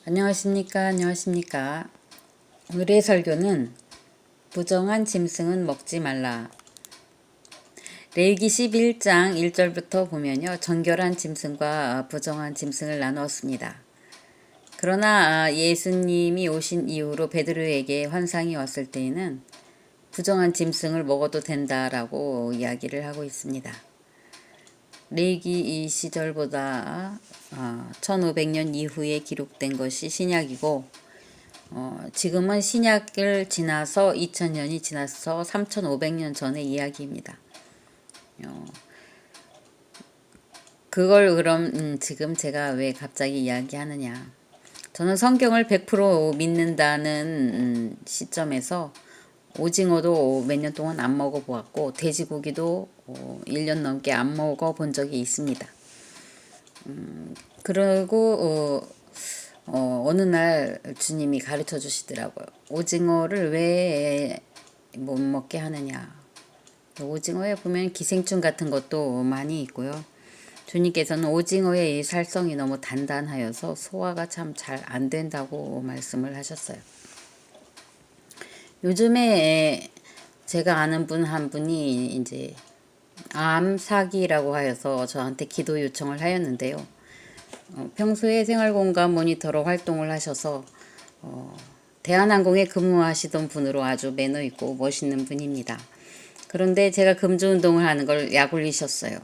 안녕하십니까. 오늘의 설교는 부정한 짐승은 먹지 말라. 레위기 11장 1절부터 보면요. 정결한 짐승과 부정한 짐승을 나누었습니다. 그러나 예수님이 오신 이후로 베드로에게 환상이 왔을 때에는 부정한 짐승을 먹어도 된다라고 이야기를 하고 있습니다. 레위기 이 시절보다 1500년 이후에 기록된 것이 신약이고 지금은 신약을 지나서 2000년이 지나서 3500년 전의 이야기입니다. 그걸 그럼 지금 제가 왜 갑자기 이야기하느냐. 저는 성경을 100% 믿는다는 시점에서 오징어도 몇 년 동안 안 먹어보았고 돼지고기도 1년 넘게 안 먹어본 적이 있습니다. 그리고 어느 날 주님이 가르쳐 주시더라고요. 오징어를 왜 못 먹게 하느냐. 오징어에 보면 기생충 같은 것도 많이 있고요. 주님께서는 오징어의 살성이 너무 단단하여서 소화가 참 잘 안 된다고 말씀을 하셨어요. 요즘에 제가 아는 분 한 분이 이제 암사기라고 하여서 저한테 기도 요청을 하였는데요. 평소에 생활공간 모니터로 활동을 하셔서 대한항공에 근무하시던 분으로 아주 매너 있고 멋있는 분입니다. 그런데 제가 금주운동을 하는 걸 약올리셨어요.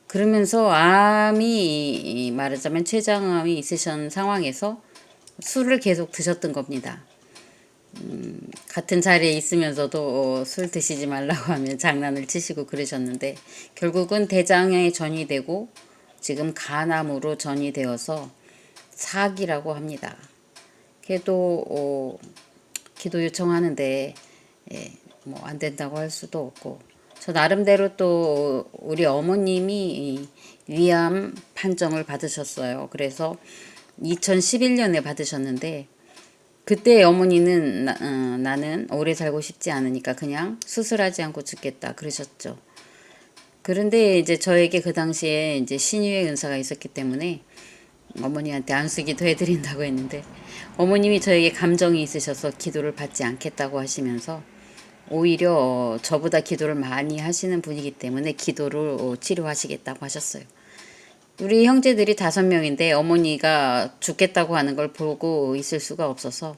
그러면서 암이 말하자면 췌장암이 있으신 상황에서 술을 계속 드셨던 겁니다. 같은 자리에 있으면서도 술 드시지 말라고 하면 장난을 치시고 그러셨는데 결국은 대장에 전이 되고 지금 간암으로 전이 되어서 사기라고 합니다. 걔도 기도 요청하는데 뭐 안 된다고 할 수도 없고 저 나름대로 또 우리 어머님이 위암 판정을 받으셨어요. 그래서 2011년에 받으셨는데 그때 어머니는 나는 오래 살고 싶지 않으니까 그냥 수술하지 않고 죽겠다 그러셨죠. 그런데 이제 저에게 그 당시에 이제 신유의 은사가 있었기 때문에 어머니한테 안수기도 해드린다고 했는데 어머님이 저에게 감정이 있으셔서 기도를 받지 않겠다고 하시면서 오히려 저보다 기도를 많이 하시는 분이기 때문에 기도를 치료하시겠다고 하셨어요. 우리 형제들이 5명인데 어머니가 죽겠다고 하는 걸 보고 있을 수가 없어서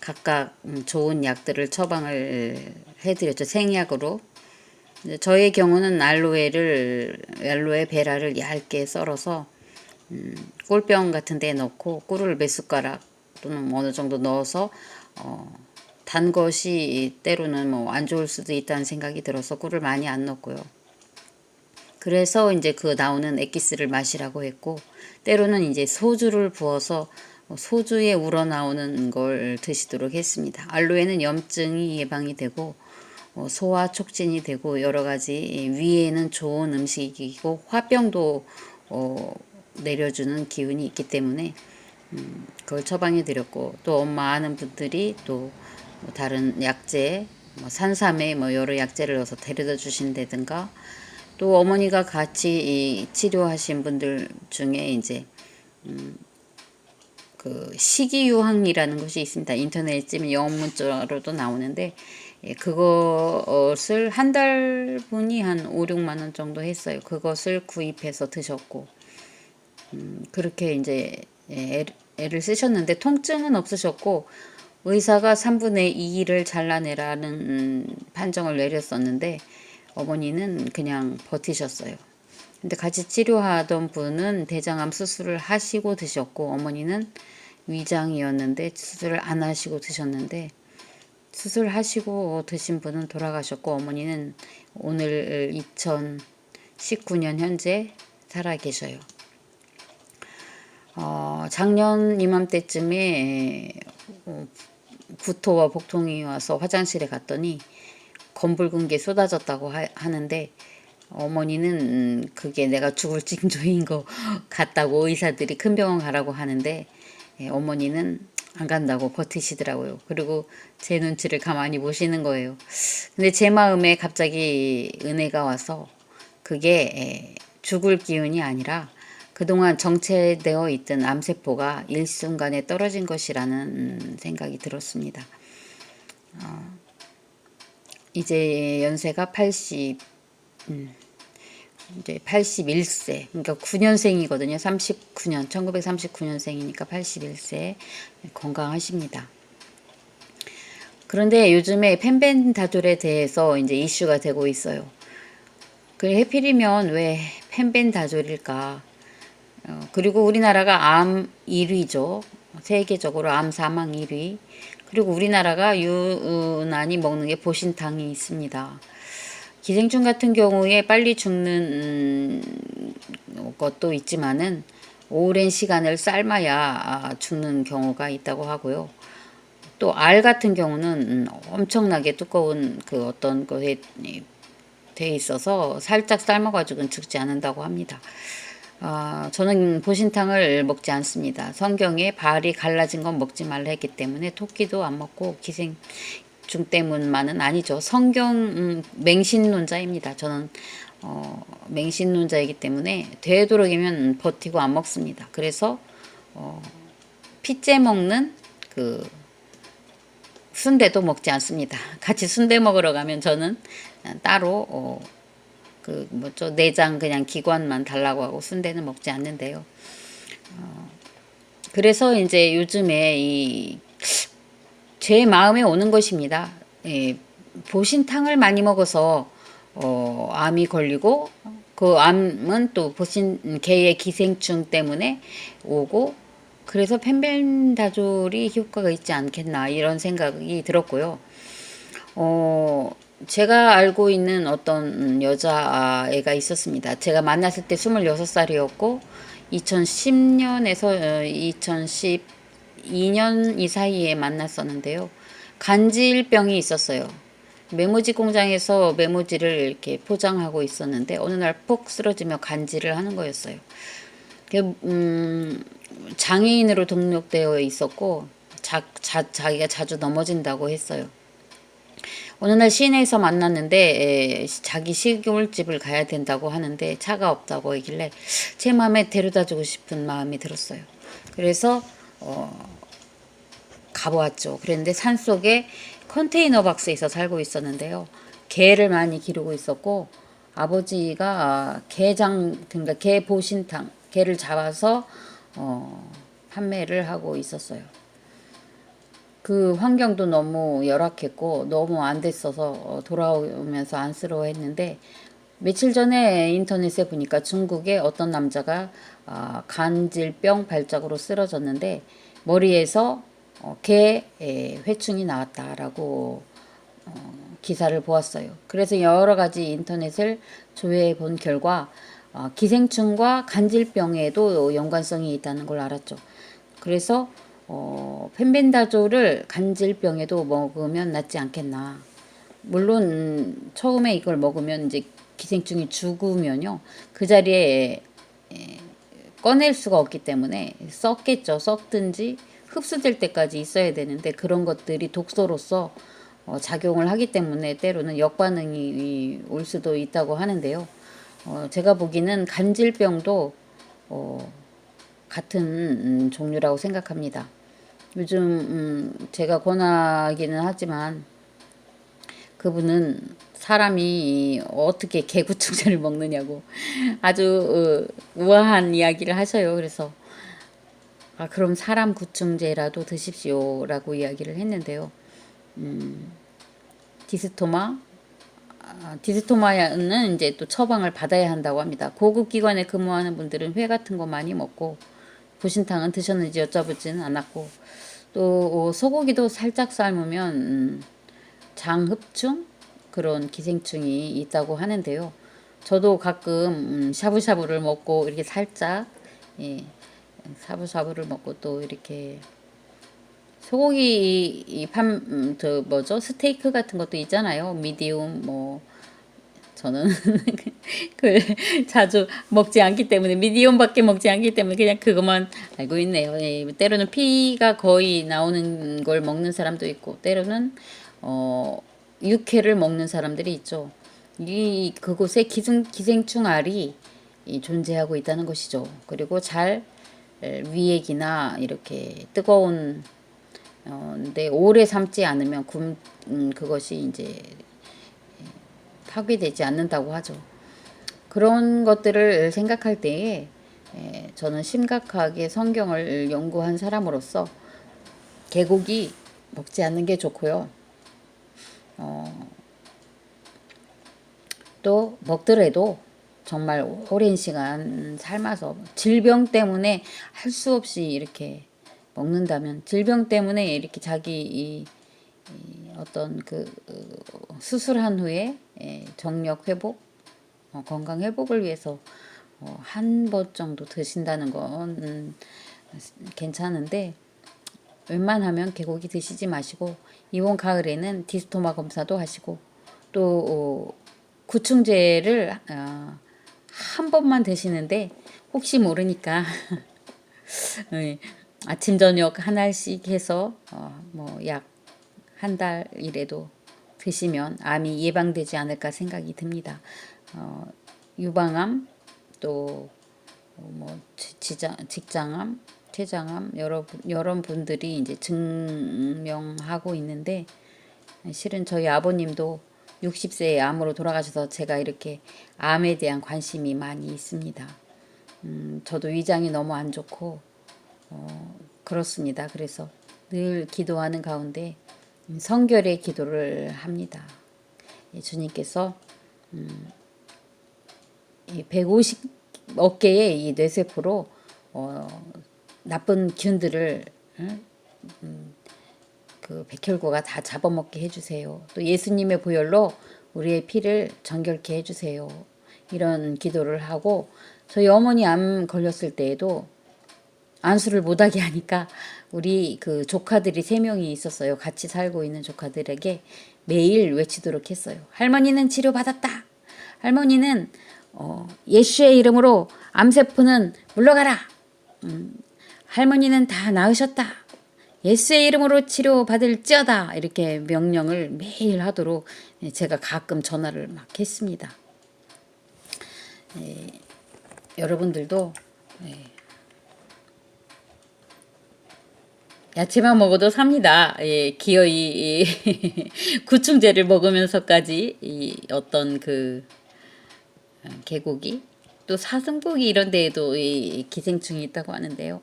각각 좋은 약들을 처방을 해드렸죠. 생약으로. 저의 경우는 알로에 베라를 얇게 썰어서 꿀병 같은 데 넣고 꿀을 몇 숟가락 또는 어느 정도 넣어서 단 것이 때로는 뭐 안 좋을 수도 있다는 생각이 들어서 꿀을 많이 안 넣고요. 그래서 이제 그 나오는 엑기스를 마시라고 했고 때로는 이제 소주를 부어서 소주에 우러나오는 걸 드시도록 했습니다. 알로에는 염증이 예방이 되고 소화 촉진이 되고 여러 가지 위에는 좋은 음식이고 화병도 내려주는 기운이 있기 때문에 그걸 처방해 드렸고 또 엄마 아는 분들이 또 다른 약재 산삼에 여러 약재를 넣어서 데려다 주신다든가 또 어머니가 같이 치료하신 분들 중에 이제 그 식이유황이라는 것이 있습니다. 인터넷에 찌면 영어 문자로도 나오는데 그것을 한 달분이 한 5, 6만 원 정도 했어요. 그것을 구입해서 드셨고 그렇게 이제 애를 쓰셨는데 통증은 없으셨고 의사가 3분의 2를 잘라내라는 판정을 내렸었는데 어머니는 그냥 버티셨어요. 근데 같이 치료하던 분은 대장암 수술을 하시고 드셨고 어머니는 위장이었는데 수술을 안 하시고 드셨는데 수술하시고 드신 분은 돌아가셨고 어머니는 오늘 2019년 현재 살아 계셔요. 작년 이맘때쯤에 구토와 복통이 와서 화장실에 갔더니 검붉은 게 쏟아졌다고 하는데 어머니는 그게 내가 죽을 징조인 것 같다고 의사들이 큰 병원 가라고 하는데 어머니는 안 간다고 버티시더라고요. 그리고 제 눈치를 가만히 보시는 거예요. 근데 제 마음에 갑자기 은혜가 와서 그게 죽을 기운이 아니라 그동안 정체되어 있던 암세포가 일순간에 떨어진 것이라는 생각이 들었습니다. 이제 연세가 80, 이제 81세, 그러니까 9년생이거든요. 39년, 1939년생이니까 81세, 건강하십니다. 그런데 요즘에 펜벤다졸에 대해서 이제 이슈가 되고 있어요. 그래, 하필이면 왜 펜벤다졸일까? 그리고 우리나라가 암 1위죠. 세계적으로 암 사망 1위. 그리고 우리나라가 유난히 먹는 게 보신탕이 있습니다. 기생충 같은 경우에 빨리 죽는 것도 있지만은 오랜 시간을 삶아야 죽는 경우가 있다고 하고요. 또 알 같은 경우는 엄청나게 두꺼운 그 어떤 거에 돼 있어서 살짝 삶아가지고는 죽지 않는다고 합니다. 저는 보신탕을 먹지 않습니다. 성경에 발이 갈라진 건 먹지 말라 했기 때문에 토끼도 안 먹고 기생충 때문만은 아니죠. 성경 맹신론자입니다. 저는 맹신론자이기 때문에 되도록이면 버티고 안 먹습니다. 그래서 피째 먹는 그 순대도 먹지 않습니다. 같이 순대 먹으러 가면 저는 따로 그 뭐죠, 내장 그냥 기관만 달라고 하고 순대는 먹지 않는데요. 그래서 이제 요즘에 제 마음에 오는 것입니다. 예, 보신탕을 많이 먹어서 암이 걸리고 그 암은 또 개의 기생충 때문에 오고, 그래서 펜벤다졸이 효과가 있지 않겠나 이런 생각이 들었고요. 제가 알고 있는 어떤 여자애가 있었습니다. 제가 만났을 때 26살이었고 2010년에서 2012년 이 사이에 만났었는데요. 간질병이 있었어요. 메모지 공장에서 메모지를 이렇게 포장하고 있었는데 어느 날 푹 쓰러지며 간질을 하는 거였어요. 장애인으로 등록되어 있었고 자기가 자주 넘어진다고 했어요. 어느 날 시내에서 만났는데 자기 시골집을 가야 된다고 하는데 차가 없다고 하길래 제 마음에 데려다주고 싶은 마음이 들었어요. 그래서 가보았죠. 그랬는데 산속에 컨테이너 박스에서 살고 있었는데요. 개를 많이 기르고 있었고 아버지가 그러니까 개 보신탕, 개를 잡아서 판매를 하고 있었어요. 그 환경도 너무 열악했고 너무 안 됐어서 돌아오면서 안쓰러워했는데, 며칠 전에 인터넷에 보니까 중국의 어떤 남자가 간질병 발작으로 쓰러졌는데 머리에서 개 회충이 나왔다라고 기사를 보았어요. 그래서 여러 가지 인터넷을 조회해 본 결과 기생충과 간질병에도 연관성이 있다는 걸 알았죠. 그래서 펜벤다졸을 간질병에도 먹으면 낫지 않겠나. 물론 처음에 이걸 먹으면 이제 기생충이 죽으면요, 그 자리에 꺼낼 수가 없기 때문에 썩겠죠. 썩든지 흡수될 때까지 있어야 되는데 그런 것들이 독소로서 작용을 하기 때문에 때로는 역반응이 올 수도 있다고 하는데요. 제가 보기에는 간질병도 같은 종류라고 생각합니다. 요즘 제가 권하기는 하지만 그분은 사람이 어떻게 개구충제를 먹느냐고 아주 우아한 이야기를 하셔요. 그래서 그럼 사람 구충제라도 드십시오라고 이야기를 했는데요. 디스토마는 이제 또 처방을 받아야 한다고 합니다. 고급 기관에 근무하는 분들은 회 같은 거 많이 먹고 보신탕은 드셨는지 여쭤보지는 않았고, 또 소고기도 살짝 삶으면 장흡충 그런 기생충이 있다고 하는데요. 저도 가끔 샤브샤브를 먹고 이렇게 살짝 샤브샤브를 먹고 또 이렇게 소고기 스테이크 같은 것도 있잖아요. 미디움 저는 그 자주 먹지 않기 때문에, 미디움밖에 먹지 않기 때문에 그냥 그것만 알고 있네요. 때로는 피가 거의 나오는 걸 먹는 사람도 있고 때로는 육회를 먹는 사람들이 있죠. 그곳에 기생충 알이 존재하고 있다는 것이죠. 그리고 잘 위액이나 이렇게 뜨거운 근데 오래 삶지 않으면 그것이 이제 파괴되지 않는다고 하죠. 그런 것들을 생각할 때에 저는 심각하게 성경을 연구한 사람으로서 개고기 먹지 않는 게 좋고요. 또 먹더라도 정말 오랜 시간 삶아서 질병 때문에 할 수 없이 이렇게 먹는다면 질병 때문에 이렇게 자기 이 어떤 그 수술한 후에 정력 회복, 건강 회복을 위해서 한 번 정도 드신다는 건 괜찮은데 웬만하면 개고기 드시지 마시고 이번 가을에는 디스토마 검사도 하시고 또 구충제를 한 번만 드시는데 혹시 모르니까 아침 저녁 한 알씩 해서 뭐 약 한 달이라도 드시면 암이 예방되지 않을까 생각이 듭니다. 유방암 또 뭐 직장암, 췌장암 여러 분들이 이제 증명하고 있는데 실은 저희 아버님도 60세에 암으로 돌아가셔서 제가 이렇게 암에 대한 관심이 많이 있습니다. 저도 위장이 너무 안 좋고 그렇습니다. 그래서 늘 기도하는 가운데 성결의 기도를 합니다. 주님께서 150 어깨의 이 뇌세포로 나쁜 균들을 그 백혈구가 다 잡아먹게 해주세요. 또 예수님의 보혈로 우리의 피를 정결케 해주세요. 이런 기도를 하고 저희 어머니 암 걸렸을 때에도 안수를 못하게 하니까 우리 그 조카들이 3명이 있었어요. 같이 살고 있는 조카들에게 매일 외치도록 했어요. 할머니는 치료받았다. 할머니는 예수의 이름으로 암세포는 물러가라. 할머니는 다 나으셨다. 예수의 이름으로 치료받을지어다. 이렇게 명령을 매일 하도록 제가 가끔 전화를 막 했습니다. 여러분들도 야채만 먹어도 삽니다. 기어이 구충제를 먹으면서까지 어떤 그 개고기 또 사슴고기 이런 데에도 이 기생충이 있다고 하는데요.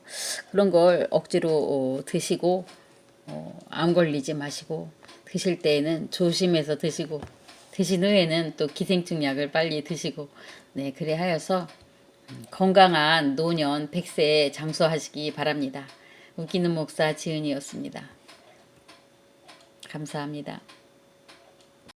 그런 걸 억지로 드시고 암 걸리지 마시고 드실 때에는 조심해서 드시고 드신 후에는 또 기생충 약을 빨리 드시고 네 그래 하여서 건강한 노년 100세에 장수하시기 바랍니다. 웃기는 목사 지은이었습니다. 감사합니다.